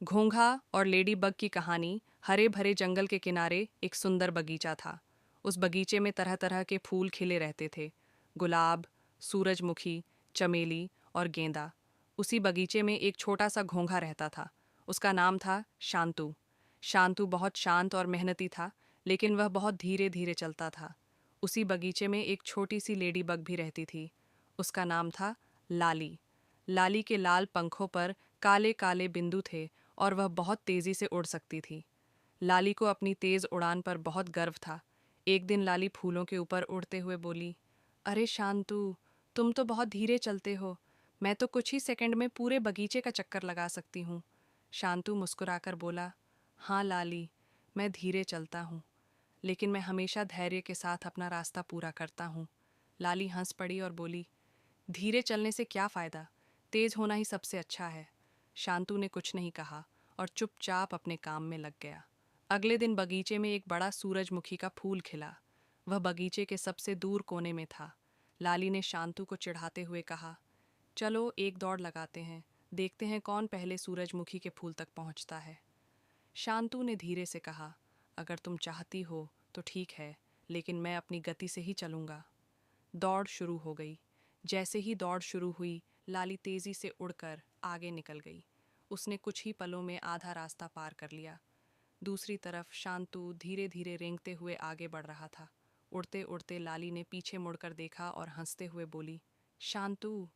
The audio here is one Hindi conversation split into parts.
घोंघा और लेडी बग की कहानी। हरे भरे जंगल के किनारे एक सुंदर बगीचा था। उस बगीचे में तरह तरह के फूल खिले रहते थे। गुलाब, सूरजमुखी, चमेली और गेंदा। उसी बगीचे में एक छोटा सा घोंघा रहता था। उसका नाम था शांतु। शांतु बहुत शांत और मेहनती था, लेकिन वह बहुत धीरे धीरे चलता था। उसी बगीचे में एक छोटी सी लेडी बग भी रहती थी। उसका नाम था लाली। लाली के लाल पंखों पर काले काले बिंदु थे और वह बहुत तेजी से उड़ सकती थी। लाली को अपनी तेज उड़ान पर बहुत गर्व था। एक दिन लाली फूलों के ऊपर उड़ते हुए बोली, अरे शांतु, तुम तो बहुत धीरे चलते हो। मैं तो कुछ ही सेकंड में पूरे बगीचे का चक्कर लगा सकती हूँ। शांतु मुस्कुराकर बोला, हाँ लाली, मैं धीरे चलता हूँ, लेकिन मैं हमेशा धैर्य के साथ अपना रास्ता पूरा करता हूँ। लाली हंस पड़ी और बोली, धीरे चलने से क्या फ़ायदा, तेज होना ही सबसे अच्छा है। शांतु ने कुछ नहीं कहा और चुपचाप अपने काम में लग गया। अगले दिन बगीचे में एक बड़ा सूरजमुखी का फूल खिला। वह बगीचे के सबसे दूर कोने में था। लाली ने शांतु को चिढ़ाते हुए कहा, चलो एक दौड़ लगाते हैं, देखते हैं कौन पहले सूरजमुखी के फूल तक पहुंचता है। शांतु ने धीरे से कहा, अगर तुम चाहती हो तो ठीक है, लेकिन मैं अपनी गति से ही चलूँगा। दौड़ शुरू हो गई। जैसे ही दौड़ शुरू हुई, लाली तेजी से उड़कर आगे निकल गई। उसने कुछ ही पलों में आधा रास्ता पार कर लिया। दूसरी तरफ शांतु धीरे धीरे रेंगते हुए आगे बढ़ रहा था। उड़ते उड़ते लाली ने पीछे मुड़कर देखा और हंसते हुए बोली, शांतु,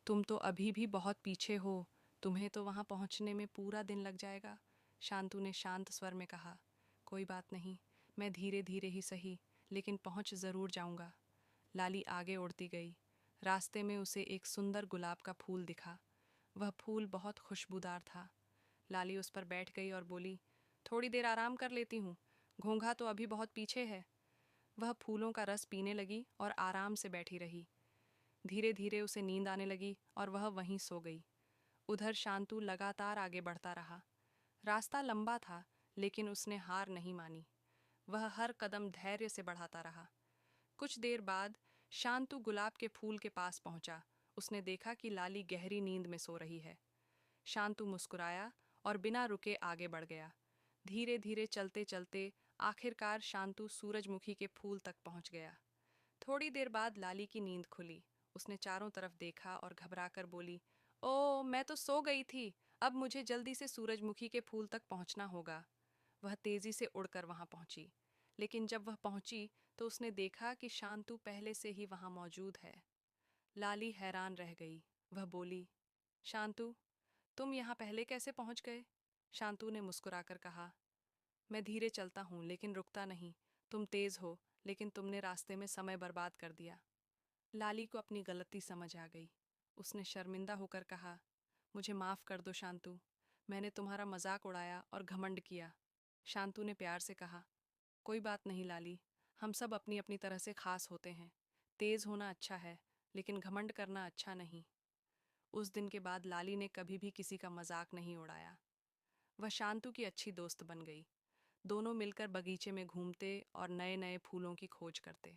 तुम तो अभी भी बहुत पीछे हो। तुम्हें तो वहां पहुंचने में पूरा दिन लग जाएगा। शांतु ने शांत स्वर में कहा, कोई बात नहीं, मैं धीरे धीरे ही सही, लेकिन पहुंच ज़रूर जाऊंगा। लाली आगे उड़ती गई। रास्ते में उसे एक सुंदर गुलाब का फूल दिखा। वह फूल बहुत खुशबूदार था। लाली उस पर बैठ गई और बोली, थोड़ी देर आराम कर लेती हूँ, घोंघा तो अभी बहुत पीछे है। वह फूलों का रस पीने लगी और आराम से बैठी रही। धीरे धीरे उसे नींद आने लगी और वह वहीं सो गई। उधर शांतु लगातार आगे बढ़ता रहा। रास्ता लंबा था, लेकिन उसने हार नहीं मानी। वह हर कदम धैर्य से बढ़ाता रहा। कुछ देर बाद शांतु गुलाब के फूल के पास पहुंचा। उसने देखा कि लाली गहरी नींद में सो रही है। शांतु मुस्कुराया और बिना रुके आगे बढ़ गया। धीरे धीरे चलते चलते आखिरकार शांतु सूरजमुखी के फूल तक पहुंच गया। थोड़ी देर बाद लाली की नींद खुली। उसने चारों तरफ देखा और घबराकर बोली, ओ, मैं तो सो गई थी। अब मुझे जल्दी से सूरजमुखी के फूल तक पहुंचना होगा। वह तेजी से उड़कर वहां पहुंची, लेकिन जब वह पहुंची तो उसने देखा कि शांतु पहले से ही वहां मौजूद है। लाली हैरान रह गई। वह बोली, शांतु, तुम यहाँ पहले कैसे पहुंच गए? शांतु ने मुस्कुराकर कहा, मैं धीरे चलता हूँ लेकिन रुकता नहीं। तुम तेज हो, लेकिन तुमने रास्ते में समय बर्बाद कर दिया। लाली को अपनी गलती समझ आ गई। उसने शर्मिंदा होकर कहा, मुझे माफ़ कर दो शांतु, मैंने तुम्हारा मजाक उड़ाया और घमंड किया। शांतु ने प्यार से कहा, कोई बात नहीं लाली, हम सब अपनी अपनी तरह से खास होते हैं। तेज होना अच्छा है, लेकिन घमंड करना अच्छा नहीं। उस दिन के बाद लाली ने कभी भी किसी का मजाक नहीं उड़ाया। वह शांतु की अच्छी दोस्त बन गई। दोनों मिलकर बगीचे में घूमते और नए नए फूलों की खोज करते।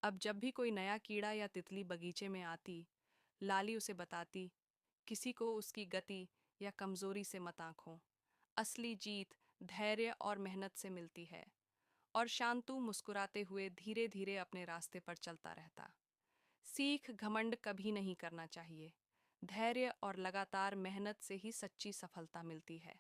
अब जब भी कोई नया कीड़ा या तितली बगीचे में आती, लाली उसे बताती, किसी को उसकी गति या कमजोरी से मत आंको। असली जीत धैर्य और मेहनत से मिलती है। और शांतु मुस्कुराते हुए धीरे धीरे अपने रास्ते पर चलता रहता। सीख घमंड कभी नहीं करना चाहिए। धैर्य और लगातार मेहनत से ही सच्ची सफलता मिलती है।